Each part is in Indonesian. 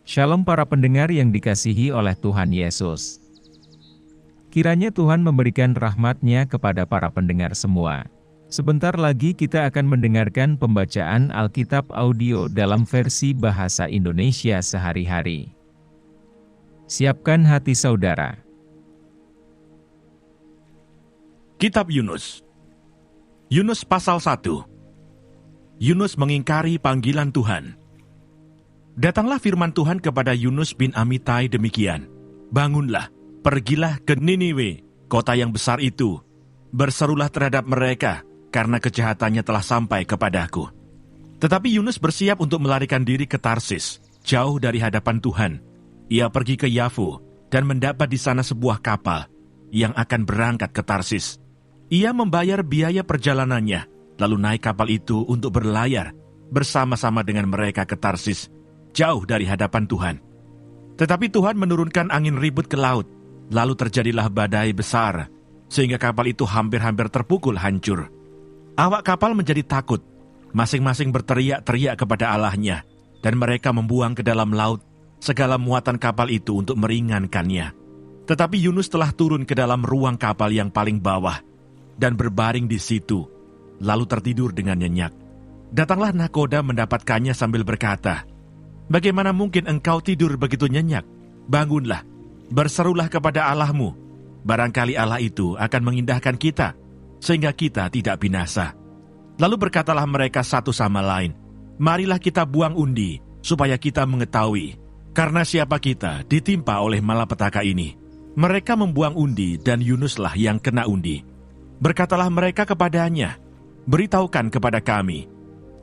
Shalom para pendengar yang dikasihi oleh Tuhan Yesus. Kiranya Tuhan memberikan rahmat-Nya kepada para pendengar semua. Sebentar lagi kita akan mendengarkan pembacaan Alkitab audio dalam versi bahasa Indonesia sehari-hari. Siapkan hati saudara. Kitab Yunus. Yunus pasal 1. Yunus mengingkari panggilan Tuhan. Datanglah firman Tuhan kepada Yunus bin Amitai demikian. Bangunlah, pergilah ke Niniwe, kota yang besar itu. Berserulah terhadap mereka, karena kejahatannya telah sampai kepadaku. Tetapi Yunus bersiap untuk melarikan diri ke Tarsis, jauh dari hadapan Tuhan. Ia pergi ke Yafu, dan mendapat di sana sebuah kapal, yang akan berangkat ke Tarsis. Ia membayar biaya perjalanannya, lalu naik kapal itu untuk berlayar, bersama-sama dengan mereka ke Tarsis, jauh dari hadapan Tuhan. Tetapi Tuhan menurunkan angin ribut ke laut, lalu terjadilah badai besar, sehingga kapal itu hampir-hampir terpukul hancur. Awak kapal menjadi takut, masing-masing berteriak-teriak kepada Allahnya, dan mereka membuang ke dalam laut segala muatan kapal itu untuk meringankannya. Tetapi Yunus telah turun ke dalam ruang kapal yang paling bawah, dan berbaring di situ, lalu tertidur dengan nyenyak. Datanglah nakoda mendapatkannya sambil berkata, "Bagaimana mungkin engkau tidur begitu nyenyak? Bangunlah, berserulah kepada Allahmu. Barangkali Allah itu akan mengindahkan kita, sehingga kita tidak binasa." Lalu berkatalah mereka satu sama lain, "Marilah kita buang undi, supaya kita mengetahui, karena siapa kita ditimpa oleh malapetaka ini." Mereka membuang undi, dan Yunuslah yang kena undi. Berkatalah mereka kepadanya, "Beritahukan kepada kami,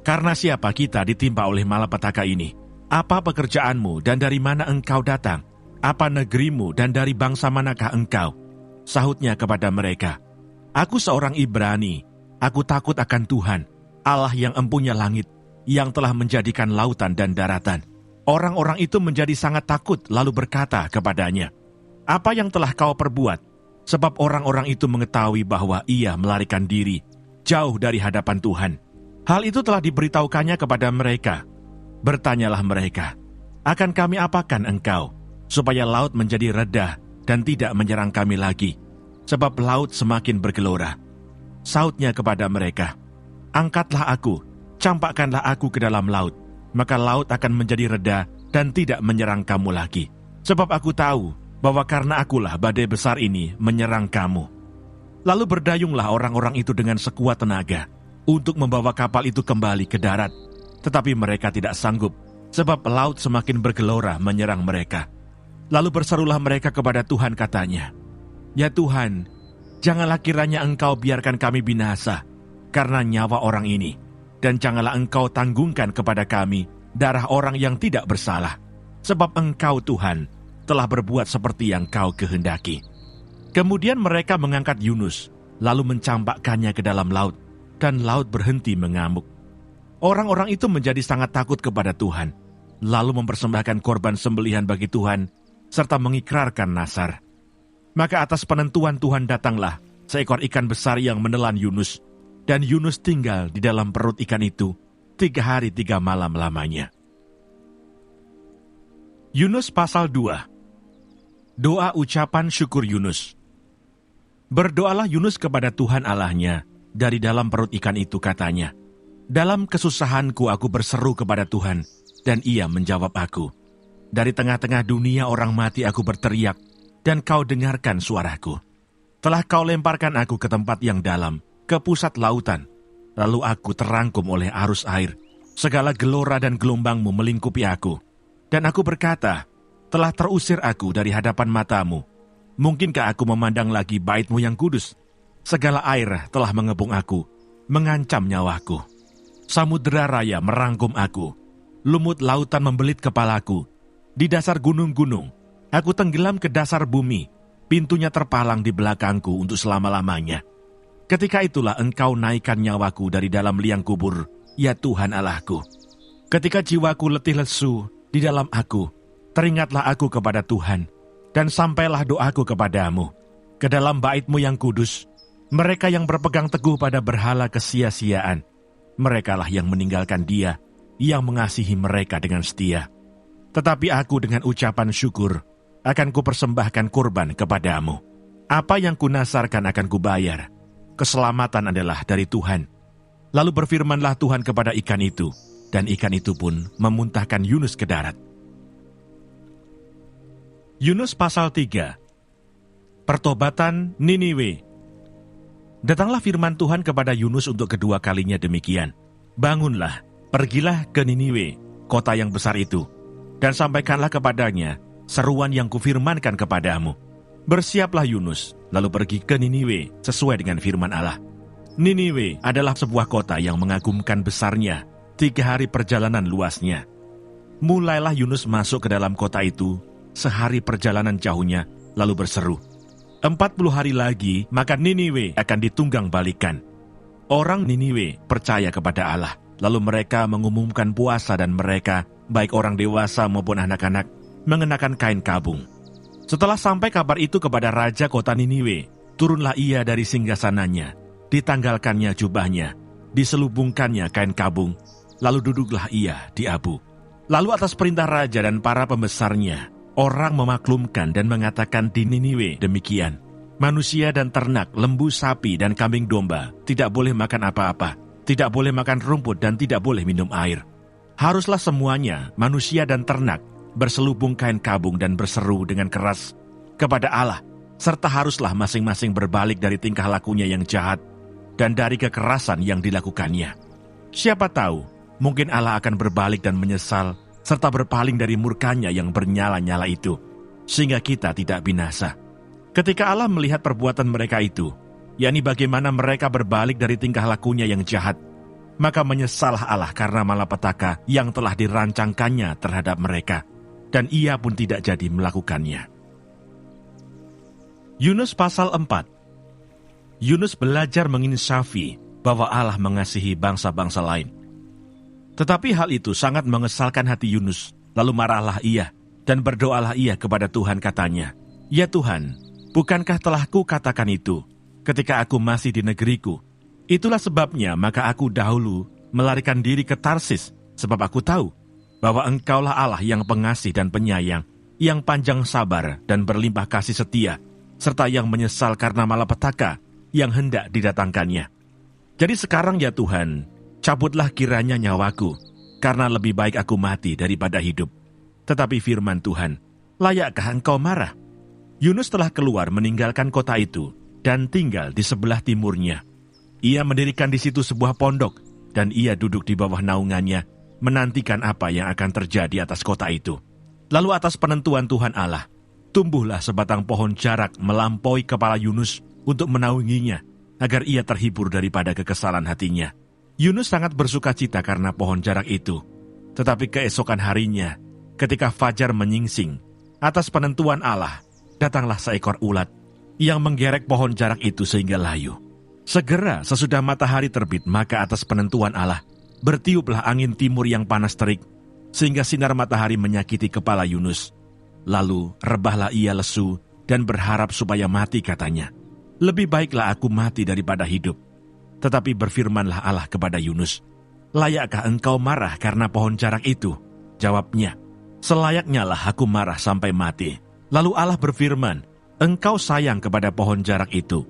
karena siapa kita ditimpa oleh malapetaka ini? Apa pekerjaanmu dan dari mana engkau datang? Apa negerimu dan dari bangsa manakah engkau?" Sahutnya kepada mereka, "Aku seorang Ibrani, aku takut akan Tuhan, Allah yang empunya langit, yang telah menjadikan lautan dan daratan." Orang-orang itu menjadi sangat takut, lalu berkata kepadanya, "Apa yang telah kau perbuat?" Sebab orang-orang itu mengetahui bahwa ia melarikan diri, jauh dari hadapan Tuhan. Hal itu telah diberitahukannya kepada mereka. Bertanyalah mereka, "Akan kami apakan engkau, supaya laut menjadi reda dan tidak menyerang kami lagi? Sebab laut semakin bergelora." Sahutnya kepada mereka, "Angkatlah aku, campakkanlah aku ke dalam laut, maka laut akan menjadi reda dan tidak menyerang kamu lagi. Sebab aku tahu bahwa karena akulah badai besar ini menyerang kamu." Lalu berdayunglah orang-orang itu dengan sekuat tenaga untuk membawa kapal itu kembali ke darat. Tetapi mereka tidak sanggup, sebab laut semakin bergelora menyerang mereka. Lalu berserulah mereka kepada Tuhan katanya, "Ya Tuhan, janganlah kiranya engkau biarkan kami binasa karena nyawa orang ini, dan janganlah engkau tanggungkan kepada kami darah orang yang tidak bersalah. Sebab engkau Tuhan telah berbuat seperti yang kau kehendaki." Kemudian mereka mengangkat Yunus, lalu mencampakkannya ke dalam laut, dan laut berhenti mengamuk. Orang-orang itu menjadi sangat takut kepada Tuhan, lalu mempersembahkan korban sembelihan bagi Tuhan, serta mengikrarkan nazar. Maka atas penentuan Tuhan datanglah seekor ikan besar yang menelan Yunus, dan Yunus tinggal di dalam perut ikan itu 3 hari 3 malam lamanya. Yunus pasal 2. Doa ucapan syukur Yunus. Berdoalah Yunus kepada Tuhan Allahnya dari dalam perut ikan itu, katanya, "Dalam kesusahanku aku berseru kepada Tuhan, dan ia menjawab aku. Dari tengah-tengah dunia orang mati aku berteriak, dan kau dengarkan suaraku. Telah kau lemparkan aku ke tempat yang dalam, ke pusat lautan. Lalu aku terangkum oleh arus air. Segala gelora dan gelombangmu melingkupi aku. Dan aku berkata, telah terusir aku dari hadapan matamu. Mungkinkah aku memandang lagi bait-Mu yang kudus? Segala air telah mengepung aku, mengancam nyawaku. Samudera raya merangkum aku. Lumut lautan membelit kepalaku. Di dasar gunung-gunung, aku tenggelam ke dasar bumi. Pintunya terpalang di belakangku untuk selama-lamanya. Ketika itulah engkau naikkan nyawaku dari dalam liang kubur, ya Tuhan Allahku. Ketika jiwaku letih lesu di dalam aku, teringatlah aku kepada Tuhan, dan sampailah doaku kepadamu. Ke dalam bait-Mu yang kudus, mereka yang berpegang teguh pada berhala kesia-siaan, merekalah yang meninggalkan Dia, yang mengasihi mereka dengan setia. Tetapi aku dengan ucapan syukur akan kupersembahkan kurban kepadamu. Apa yang kunasarkan akan kubayar. Keselamatan adalah dari Tuhan. Lalu berfirmanlah Tuhan kepada ikan itu, dan ikan itu pun memuntahkan Yunus ke darat. Yunus pasal 3. Pertobatan Niniwe. Datanglah firman Tuhan kepada Yunus untuk kedua kalinya demikian. Bangunlah, pergilah ke Niniwe, kota yang besar itu, dan sampaikanlah kepadanya seruan yang kufirmankan kepadamu. Bersiaplah Yunus, lalu pergi ke Niniwe sesuai dengan firman Allah. Niniwe adalah sebuah kota yang mengagumkan besarnya, 3 hari perjalanan luasnya. Mulailah Yunus masuk ke dalam kota itu, sehari perjalanan jauhnya, lalu berseru, 40 hari lagi, maka Niniwe akan ditunggang balikan. Orang Niniwe percaya kepada Allah, lalu mereka mengumumkan puasa dan mereka, baik orang dewasa maupun anak-anak, mengenakan kain kabung. Setelah sampai kabar itu kepada raja kota Niniwe, turunlah ia dari singgasananya, ditanggalkannya jubahnya, diselubungkannya kain kabung, lalu duduklah ia di abu. Lalu atas perintah raja dan para pembesarnya, orang memaklumkan dan mengatakan di Niniwe demikian, manusia dan ternak, lembu, sapi, dan kambing domba tidak boleh makan apa-apa, tidak boleh makan rumput dan tidak boleh minum air. Haruslah semuanya, manusia dan ternak, berselubung kain kabung dan berseru dengan keras kepada Allah, serta haruslah masing-masing berbalik dari tingkah lakunya yang jahat dan dari kekerasan yang dilakukannya. Siapa tahu, mungkin Allah akan berbalik dan menyesal, serta berpaling dari murkanya yang bernyala-nyala itu, sehingga kita tidak binasa. Ketika Allah melihat perbuatan mereka itu, yakni bagaimana mereka berbalik dari tingkah lakunya yang jahat, maka menyesallah Allah karena malapetaka yang telah dirancangkannya terhadap mereka, dan ia pun tidak jadi melakukannya. Yunus pasal 4. Yunus belajar menginsafi bahwa Allah mengasihi bangsa-bangsa lain. Tetapi hal itu sangat mengesalkan hati Yunus, lalu marahlah ia, dan berdoalah ia kepada Tuhan katanya, "Ya Tuhan, bukankah telah kukatakan itu, ketika aku masih di negeriku? Itulah sebabnya maka aku dahulu melarikan diri ke Tarsis, sebab aku tahu bahwa Engkaulah Allah yang pengasih dan penyayang, yang panjang sabar dan berlimpah kasih setia, serta yang menyesal karena malapetaka yang hendak didatangkannya. Jadi sekarang ya Tuhan, cabutlah kiranya nyawaku, karena lebih baik aku mati daripada hidup." Tetapi firman Tuhan, "Layakkah engkau marah?" Yunus telah keluar meninggalkan kota itu dan tinggal di sebelah timurnya. Ia mendirikan di situ sebuah pondok, dan ia duduk di bawah naungannya, menantikan apa yang akan terjadi atas kota itu. Lalu atas penentuan Tuhan Allah, tumbuhlah sebatang pohon jarak melampaui kepala Yunus untuk menaunginya, agar ia terhibur daripada kekesalan hatinya. Yunus sangat bersuka cita karena pohon jarak itu. Tetapi keesokan harinya, ketika fajar menyingsing, atas penentuan Allah, datanglah seekor ulat yang menggerek pohon jarak itu sehingga layu. Segera sesudah matahari terbit, maka atas penentuan Allah, bertiuplah angin timur yang panas terik, sehingga sinar matahari menyakiti kepala Yunus. Lalu rebahlah ia lesu dan berharap supaya mati katanya. "Lebih baiklah aku mati daripada hidup." Tetapi berfirmanlah Allah kepada Yunus, "Layakkah engkau marah karena pohon jarak itu?" Jawabnya, "Selayaknya lah aku marah sampai mati." Lalu Allah berfirman, "Engkau sayang kepada pohon jarak itu,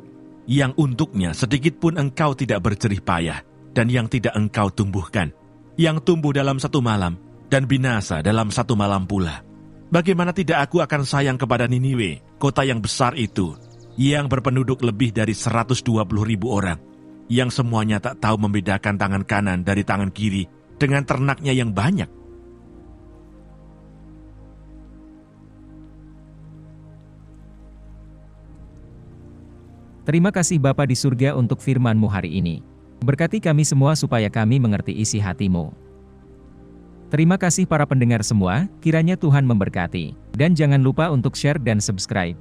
yang untuknya sedikit pun engkau tidak berjerih payah, dan yang tidak engkau tumbuhkan, yang tumbuh dalam 1 malam, dan binasa dalam 1 malam pula. Bagaimana tidak aku akan sayang kepada Niniwe, kota yang besar itu, yang berpenduduk lebih dari 120.000 orang, yang semuanya tak tahu membedakan tangan kanan dari tangan kiri, dengan ternaknya yang banyak." Terima kasih Bapa di surga untuk firman-Mu hari ini. Berkati kami semua supaya kami mengerti isi hati-Mu. Terima kasih para pendengar semua, kiranya Tuhan memberkati. Dan jangan lupa untuk share dan subscribe.